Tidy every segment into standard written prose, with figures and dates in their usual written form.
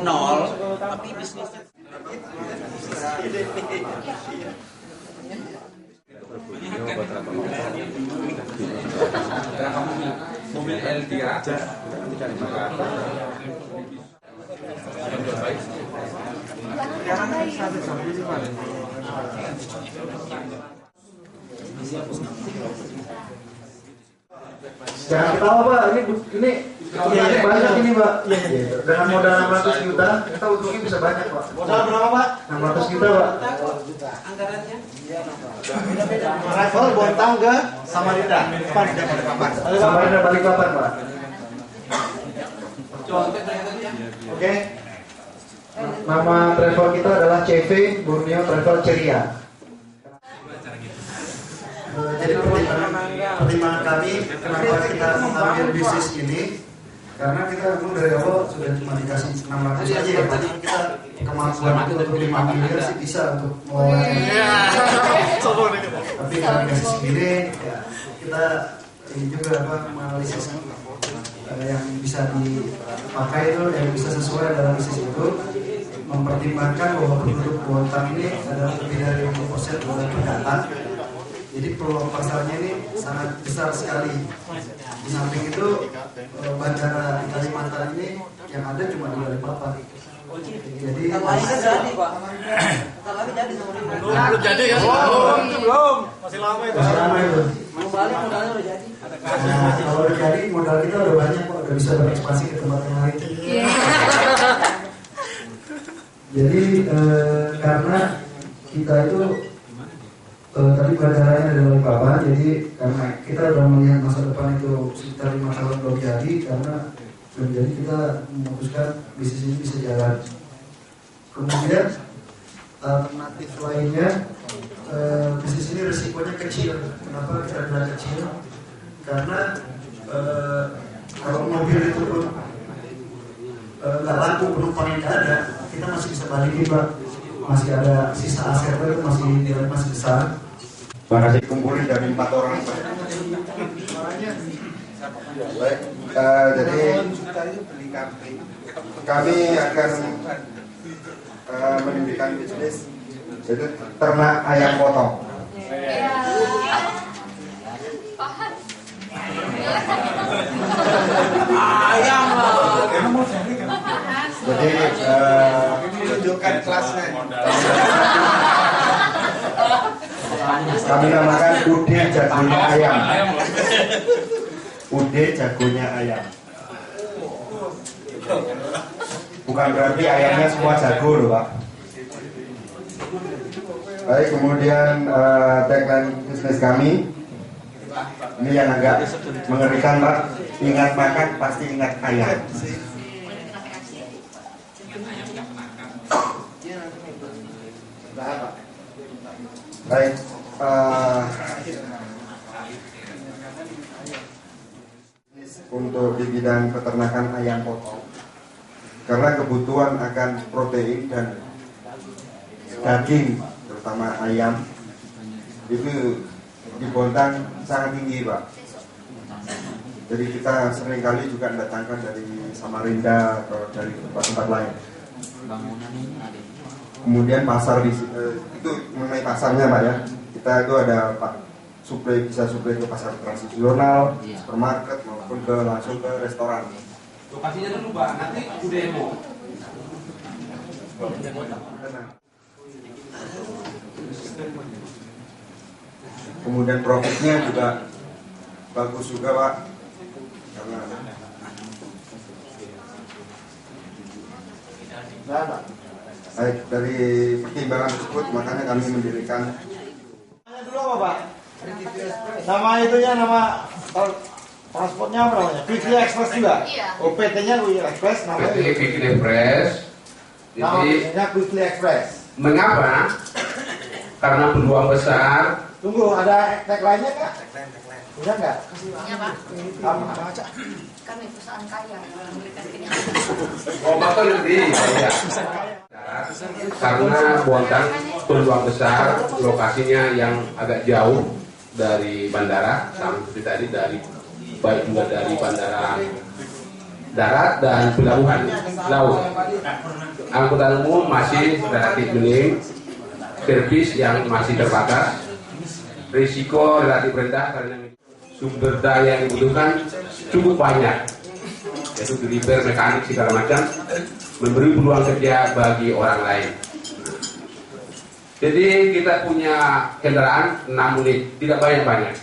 Nol, tapi bisnisnya mobil L3 aja jangan ketawa Pak, ini banyak ini Pak. Dengan modal 600 juta kita untungnya bisa banyak Pak. Modal berapa Pak? 600 juta Pak. anggarannya. Travel Bontang ke Samarinda. Samarinda Balikpapan Pak. Oke. Nama travel kita adalah CV Borneo Travel Ceria. Jadi pertimbangan kami kenapa kita mengambil bisnis ini, karena kita memang dari awal sudah cuma dikasih 600 aja ya, tadi kita kemampuan untuk 5 miliar sih bisa untuk mulai. Tapi kalau dikasih segini, ya kita ini juga analisis yang bisa dipakai itu, yang bisa sesuai dalam bisnis itu, mempertimbangkan bahwa penduduk Bontang ini adalah lebih dari 50% dari pendatang. Jadi peluang pasarnya ini sangat besar sekali. Di samping itu bandara di Kalimantan ini yang ada cuma di Balikpapan. Jadi Kalau lagi jadi Pak. Kalau lagi jadi sama dia. Belum jadi kan? Belum. Masih lama itu. masih lama itu. Mau balik modalnya udah jadi. Nah, kalau udah jadi modal kita udah banyak kok, udah bisa berekspansi ke tempat yang lain. Jadi karena kita itu tadi bandaranya dari Balikpapan, jadi karena kita udah melihat masa depan itu sekitar 5 tahun belum jadi, karena belum jadi kita memutuskan bisnis ini bisa jalan. Kemudian alternatif lainnya, bisnis ini risikonya kecil. Kenapa kita bilang kecil? Karena kalau mobil itu pun nggak laku, penumpangnya nggak ada, kita masih bisa balikin Pak. Masih ada sisa aset itu masih besar. Terima kasih, kumpulin dari 4 orang. Baik, jadi kami akan mendirikan bisnis jadi ternak ayam potong. Ayam lah. Jadi tunjukkan kelasnya. Kami namakan Ude Jagonya Ayam. Ude Jagonya Ayam. Bukan berarti ayamnya semua jago loh Pak. Baik, kemudian tagline bisnis kami ini yang agak mengerikan Pak. Ingat makan pasti ingat ayam. Baik, untuk di bidang peternakan ayam potong, karena kebutuhan akan protein dan daging, terutama ayam, itu di Bontang sangat tinggi Pak. Jadi kita seringkali juga mendatangkan dari Samarinda atau dari tempat-tempat lain. Kemudian pasar itu mengenai pasarnya Pak ya. Kita itu ada Pak bisa suplai ke pasar tradisional, supermarket maupun langsung ke restoran. Lokasinya dulu Pak, nanti demo. Kemudian profitnya juga bagus juga Pak. Karena baik, dari pertimbangan tersebut makanya kami mendirikan. Dulu apa Pak? Nama itunya, nama transportnya apa namanya? Quickly Express juga? Iya. PT-nya Quickly Express, namanya Quickly Express. Nama Jadi PT-nya Quickly Express. mengapa? Karena peluang besar Tunggu, ada tagline-nya kak? Udah nggak? Iya Pak, Baca. kami perusahaan kaya memberikan ini. Oh, Bapak lebih ya. Karena Bontang peluang besar lokasinya yang agak jauh dari bandara, sama seperti tadi dari baik juga dari bandara darat dan pelabuhan laut. Angkutan umum masih relatif minim, servis yang masih terbatas, risiko relatif rendah karena sumber daya yang dibutuhkan cukup banyak, yaitu deliver, mekanik segala macam, memberi peluang kerja bagi orang lain. Jadi kita punya kendaraan 6 unit, tidak banyak-banyak.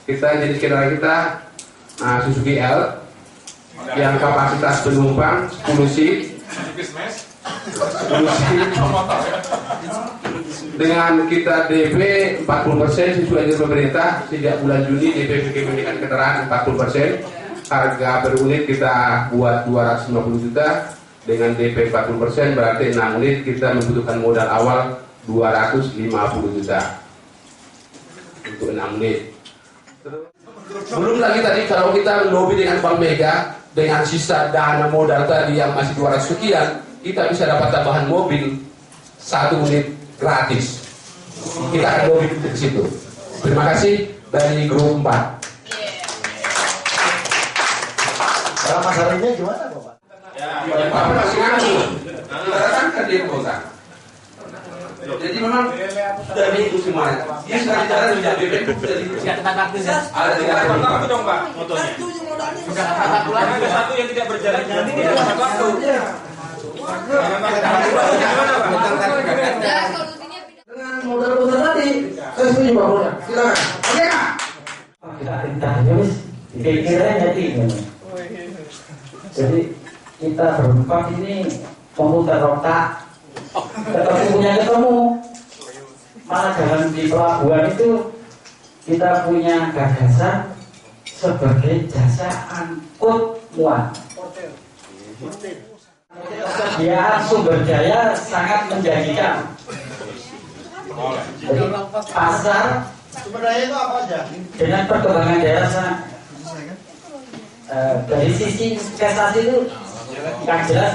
Jenis kendaraan kita Suzuki L yang kapasitas penumpang 10 seat, dengan kita DP 40% sesuai dengan pemerintah. Sejak bulan Juni DP kepemilikan kendaraan 40%. Harga per unit kita buat 250 juta. Dengan DP 40% berarti 6 unit kita membutuhkan modal awal 250 juta untuk 6 unit. Belum lagi tadi kalau kita lobby dengan Bank Mega dengan sisa dana modal tadi yang masih 200 sekian, kita bisa dapat tambahan mobil 1 unit gratis. Kita akan lobby ke situ. Terima kasih dari grup 4. Kalau masalahnya gimana Bapak? Bapak masih nganggur. Kita datangkan dia ke kota. Jadi memang sudah diikut semuanya. Dia sudah bicara sudah BPN sudah diikut. Ada 3 kartu dong Pak motonya. Sudah kartu lagi satu yang tidak berjalan. Jadi tidak ada kartu. Dengan modal-modal tadi, saya setuju Pak Bontang. Silakan. Oke Kak? Kita tintanya wis dipikirnya jadi gimana? Jadi kita berempat ini memutar otak, ketemu. Malah dalam di pelabuhan itu kita punya gagasan sebagai jasa angkut muat. Ya, sumber daya sangat menjanjikan. Jadi pasar Sumber daya itu apa aja? dengan perkembangan daerah dari sisi investasi itu yang jelas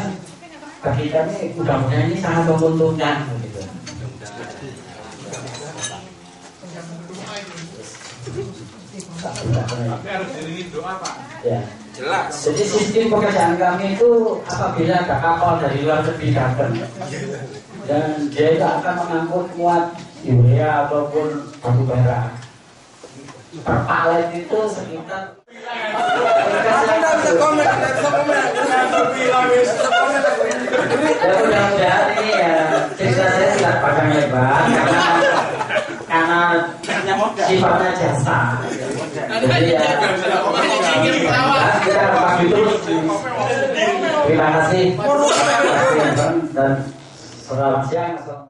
bagi kami mudah-mudahan ini sangat menguntungkan gitu. Tapi harus diiringi doa Pak. Ya. Jelas. Jadi sistem pekerjaan kami itu apabila ada kapal dari luar negeri datang dan dia itu akan mengangkut muat urea ataupun batu bara. Per palet itu sekitar. Anda bisa komen. Ya mudah-mudahan ini ya cerita saya tidak panjang lebar karena sifatnya jasa. Jadi ya kita pahami terus. Terima kasih dan selamat siang.